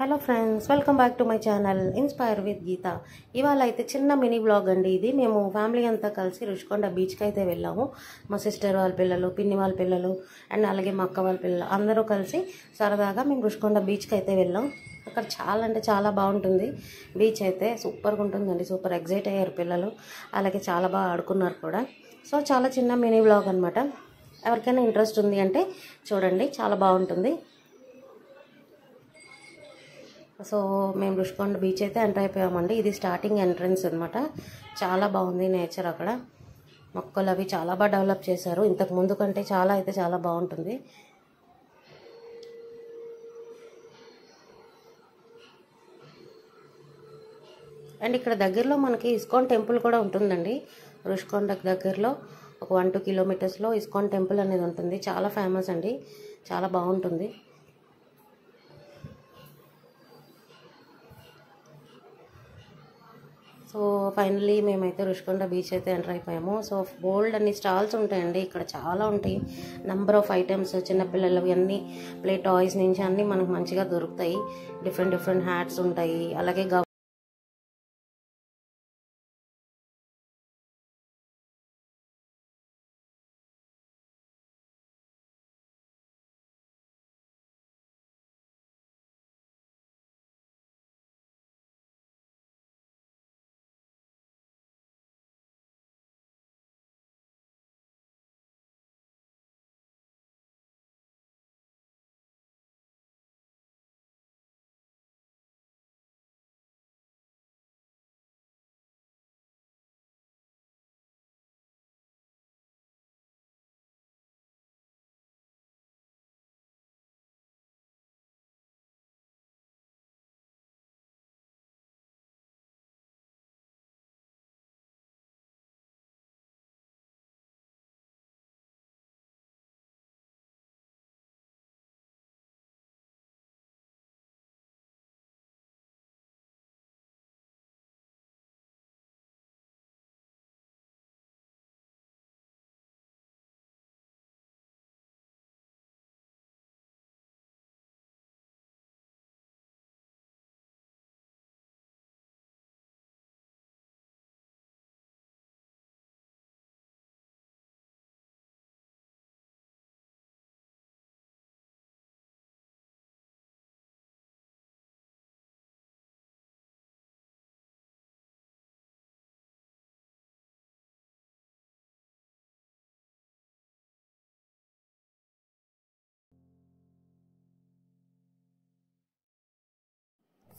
Hello friends, welcome back to my channel inspire with Geetha. ఇవాళ అయితే చిన్న మినీ బ్లాగ్ అండి ఇది. మేము ఫ్యామిలీ అంతా కలిసి రుషికొండ బీచ్కి అయితే వెళ్ళాము. మా సిస్టర్ వాళ్ళ పిల్లలు, పిన్ని వాళ్ళ పిల్లలు అండ్ అలాగే మా అక్క వాళ్ళ పిల్లలు అందరూ కలిసి సరదాగా మేము రుషికొండ బీచ్కి అయితే వెళ్ళాం. అక్కడ చాలా అంటే చాలా బాగుంటుంది. బీచ్ అయితే సూపర్గా ఉంటుందండి. సూపర్ ఎగ్జైట్ అయ్యారు పిల్లలు, అలాగే చాలా బాగా ఆడుకున్నారు కూడా. సో చాలా చిన్న మినీ బ్లాగ్ అనమాట. ఎవరికైనా ఇంట్రెస్ట్ ఉంది అంటే చూడండి, చాలా బాగుంటుంది. సో మేము రుషికొండ బీచ్ అయితే ఎంటర్ అయిపోయామండి. ఇది స్టార్టింగ్ ఎంట్రన్స్ అనమాట. చాలా బాగుంది నేచర్. అక్కడ మొక్కలు అవి చాలా బాగా డెవలప్ చేశారు. ఇంతకు ముందు కంటే చాలా బాగుంటుంది. అండ్ ఇక్కడ దగ్గరలో మనకి ఇస్కాన్ టెంపుల్ కూడా ఉంటుందండి. రుషికొండకు దగ్గరలో ఒక 1-2 కిలోమీటర్స్లో ఇస్కాన్ టెంపుల్ అనేది ఉంటుంది. చాలా ఫేమస్ అండి, చాలా బాగుంటుంది. సో ఫైనలీ మేమైతే రుషికొండ బీచ్ అయితే ఎంటర్ అయిపోయాము. సో బోల్డ్ అన్ని స్టాల్స్ ఉంటాయండి ఇక్కడ, చాలా ఉంటాయి. నెంబర్ ఆఫ్ ఐటమ్స్, చిన్నపిల్లలవి అన్ని ప్లే టాయ్స్ నుంచి అన్నీ మనకు మంచిగా దొరుకుతాయి. డిఫరెంట్ హ్యాట్స్ ఉంటాయి, అలాగే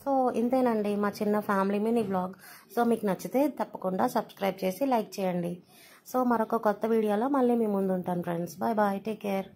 సో ఇంతేనండి మా చిన్న ఫ్యామిలీ మినీ బ్లాగ్. సో మీకు నచ్చితే తప్పకుండా సబ్స్క్రైబ్ చేసి లైక్ చేయండి. సో మరొక కొత్త వీడియోలో మళ్ళీ మీ ముందు ఉంటాను friends. Bye bye, take care.